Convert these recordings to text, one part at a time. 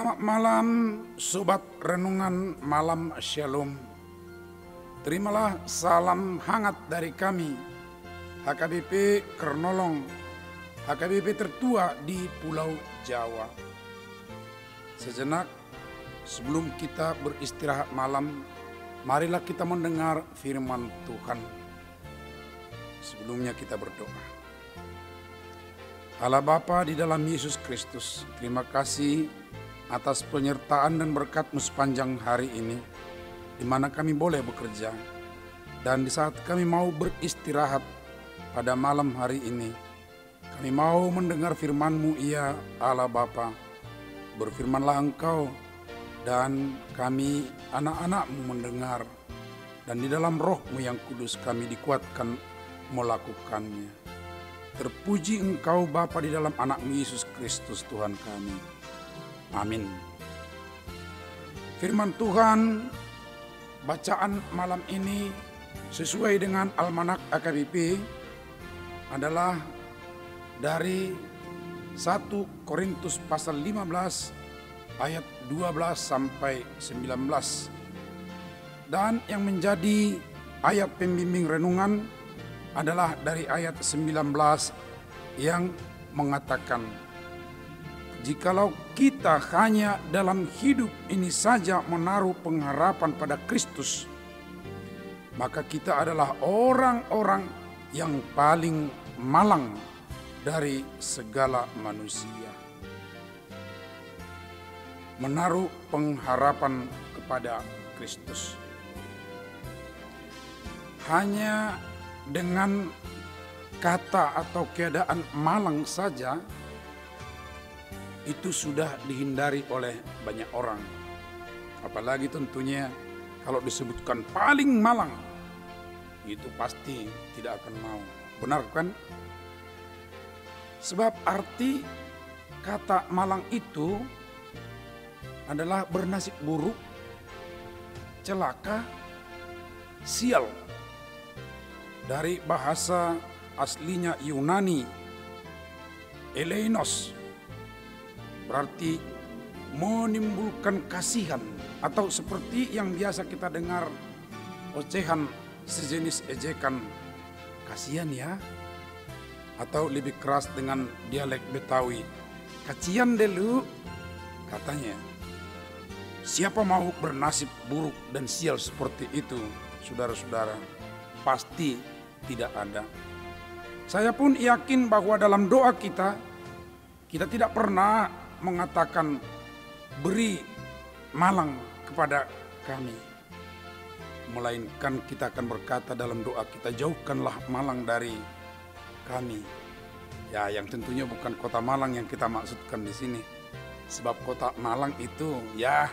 Selamat malam Sobat Renungan Malam Shalom. Terimalah salam hangat dari kami, HKBP Kernolong, HKBP tertua di Pulau Jawa. Sejenak sebelum kita beristirahat malam, marilah kita mendengar firman Tuhan. Sebelumnya kita berdoa. Allah Bapa di dalam Yesus Kristus, terima kasih atas penyertaan dan berkat-Mu sepanjang hari ini, di mana kami boleh bekerja. Dan di saat kami mau beristirahat pada malam hari ini, kami mau mendengar firman-Mu, ya Allah Bapa. Berfirmanlah Engkau, dan kami anak-anak-Mu mendengar. Dan di dalam Roh-Mu yang kudus kami dikuatkan melakukannya. Terpuji Engkau Bapa di dalam anak-Mu Yesus Kristus Tuhan kami. Amin. Firman Tuhan bacaan malam ini sesuai dengan Almanak AKBP adalah dari 1 Korintus pasal 15 ayat 12 sampai 19. Dan yang menjadi ayat pembimbing renungan adalah dari ayat 19 yang mengatakan, jikalau kita hanya dalam hidup ini saja menaruh pengharapan pada Kristus, maka kita adalah orang-orang yang paling malang dari segala manusia. Menaruh pengharapan kepada Kristus. Hanya dengan kata atau keadaan malang saja, itu sudah dihindari oleh banyak orang. Apalagi tentunya kalau disebutkan paling malang, itu pasti tidak akan mau. Benar kan? Sebab arti kata malang itu adalah bernasib buruk, celaka, sial. Dari bahasa aslinya Yunani, eleinos, berarti menimbulkan kasihan, atau seperti yang biasa kita dengar ocehan sejenis ejekan, kasihan ya, atau lebih keras dengan dialek Betawi, kacian delu katanya. Siapa mau bernasib buruk dan sial seperti itu, saudara-saudara? Pasti tidak ada. Saya pun yakin bahwa dalam doa kita tidak pernah mengatakan beri malang kepada kami, melainkan kita akan berkata dalam doa kita, jauhkanlah malang dari kami. Ya, yang tentunya bukan kota Malang yang kita maksudkan di sini, sebab kota Malang itu ya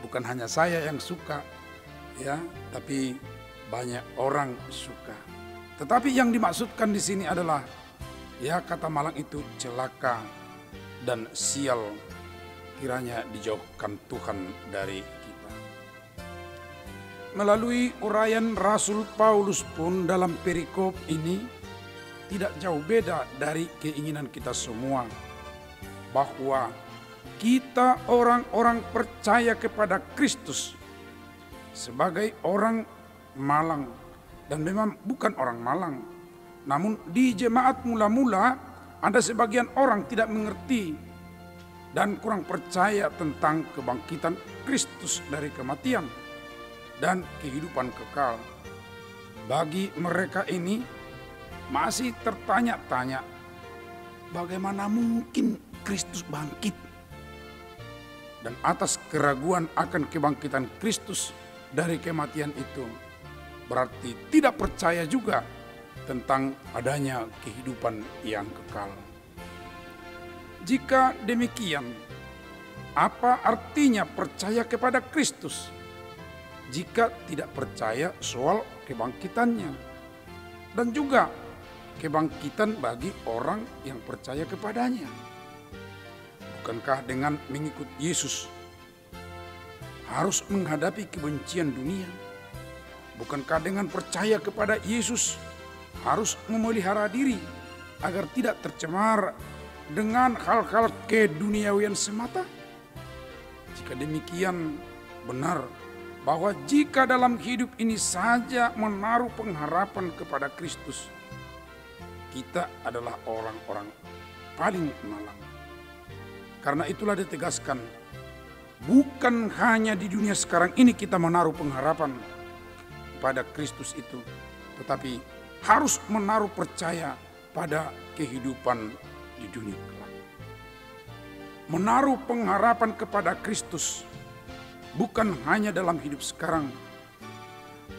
bukan hanya saya yang suka, ya, tapi banyak orang suka. Tetapi yang dimaksudkan di sini adalah ya kata malang itu celaka dan sial, kiranya dijauhkan Tuhan dari kita. Melalui uraian Rasul Paulus pun dalam perikop ini tidak jauh beda dari keinginan kita semua, bahwa kita orang-orang percaya kepada Kristus sebagai orang malang, dan memang bukan orang malang. Namun di jemaat mula-mula ada sebagian orang tidak mengerti dan kurang percaya tentang kebangkitan Kristus dari kematian dan kehidupan kekal. Bagi mereka ini masih tertanya-tanya, bagaimana mungkin Kristus bangkit? Dan atas keraguan akan kebangkitan Kristus dari kematian itu, berarti tidak percaya juga tentang adanya kehidupan yang kekal. Jika demikian, apa artinya percaya kepada Kristus jika tidak percaya soal kebangkitannya dan juga kebangkitan bagi orang yang percaya kepadanya? Bukankah dengan mengikut Yesus harus menghadapi kebencian dunia? Bukankah dengan percaya kepada Yesus harus memelihara diri agar tidak tercemar dengan hal-hal keduniawian semata? Jika demikian benar bahwa jika dalam hidup ini saja menaruh pengharapan kepada Kristus, kita adalah orang-orang paling malang. Karena itulah ditegaskan, bukan hanya di dunia sekarang ini kita menaruh pengharapan pada Kristus itu, tetapi harus menaruh percaya pada kehidupan di dunia kelak. Menaruh pengharapan kepada Kristus bukan hanya dalam hidup sekarang,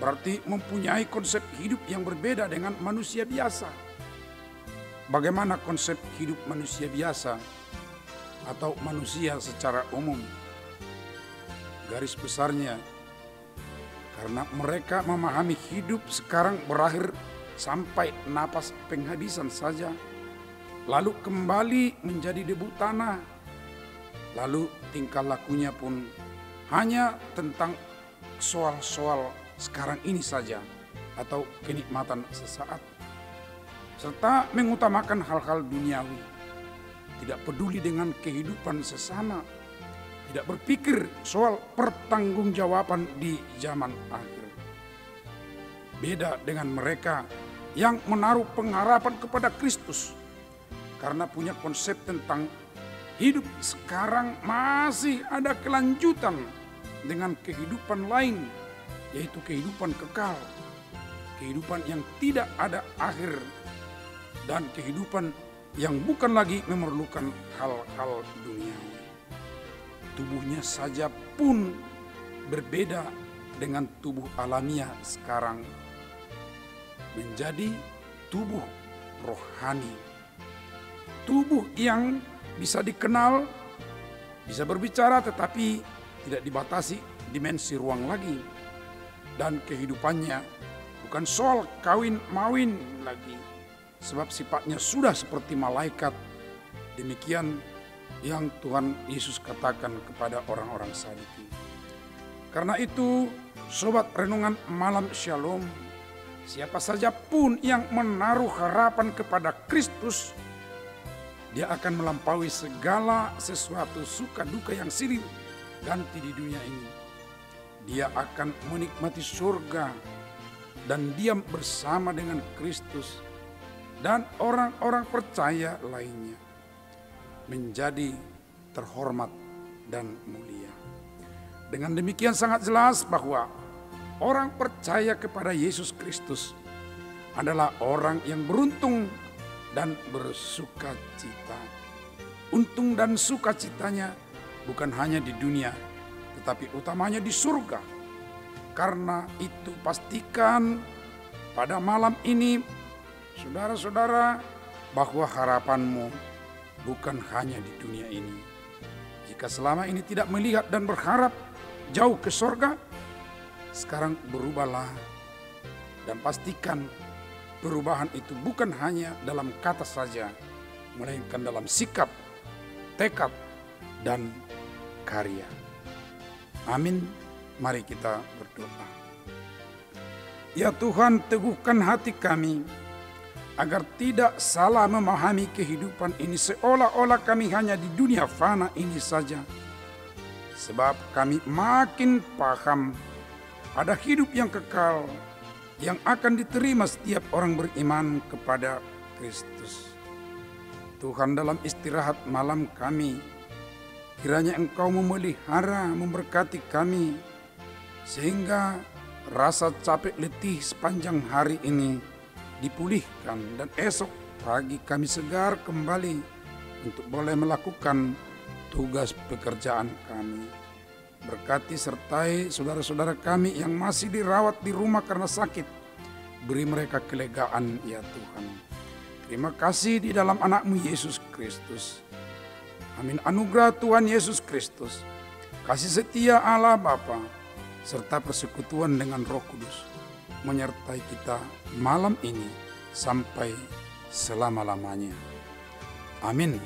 berarti mempunyai konsep hidup yang berbeda dengan manusia biasa. Bagaimana konsep hidup manusia biasa atau manusia secara umum? Garis besarnya, karena mereka memahami hidup sekarang berakhir sampai napas penghabisan saja, lalu kembali menjadi debu tanah, lalu tingkah lakunya pun hanya tentang soal-soal sekarang ini saja atau kenikmatan sesaat, serta mengutamakan hal-hal duniawi, tidak peduli dengan kehidupan sesama, tidak berpikir soal pertanggungjawaban di zaman akhir. Beda dengan mereka yang menaruh pengharapan kepada Kristus, karena punya konsep tentang hidup sekarang masih ada kelanjutan dengan kehidupan lain, yaitu kehidupan kekal, kehidupan yang tidak ada akhir, dan kehidupan yang bukan lagi memerlukan hal-hal duniawi. Tubuhnya saja pun berbeda dengan tubuh alamiah sekarang, menjadi tubuh rohani. Tubuh yang bisa dikenal, bisa berbicara, tetapi tidak dibatasi dimensi ruang lagi. Dan kehidupannya bukan soal kawin-mawin lagi, sebab sifatnya sudah seperti malaikat. Demikian yang Tuhan Yesus katakan kepada orang-orang Saduki. Karena itu, sobat renungan malam Shalom, siapa saja pun yang menaruh harapan kepada Kristus, dia akan melampaui segala sesuatu suka duka yang silih ganti di dunia ini. Dia akan menikmati surga dan diam bersama dengan Kristus dan orang-orang percaya lainnya, menjadi terhormat dan mulia. Dengan demikian sangat jelas bahwa orang percaya kepada Yesus Kristus adalah orang yang beruntung dan bersuka cita. Untung dan sukacitanya bukan hanya di dunia, tetapi utamanya di surga. Karena itu pastikan pada malam ini, saudara-saudara, bahwa harapanmu bukan hanya di dunia ini. Jika selama ini tidak melihat dan berharap jauh ke surga, sekarang berubahlah dan pastikan perubahan itu bukan hanya dalam kata saja, melainkan dalam sikap, tekad, dan karya. Amin. Mari kita berdoa. Ya Tuhan, teguhkan hati kami agar tidak salah memahami kehidupan ini seolah-olah kami hanya di dunia fana ini saja. Sebab kami makin paham ada hidup yang kekal yang akan diterima setiap orang beriman kepada Kristus. Tuhan, dalam istirahat malam kami, kiranya Engkau memelihara, memberkati kami, sehingga rasa capek letih sepanjang hari ini dipulihkan dan esok pagi kami segar kembali untuk boleh melakukan tugas pekerjaan kami. Berkati sertai saudara-saudara kami yang masih dirawat di rumah karena sakit. Beri mereka kelegaan ya Tuhan. Terima kasih di dalam anak-Mu Yesus Kristus. Amin. Anugerah Tuhan Yesus Kristus, kasih setia Allah Bapa, serta persekutuan dengan Roh Kudus menyertai kita malam ini sampai selama-lamanya. Amin.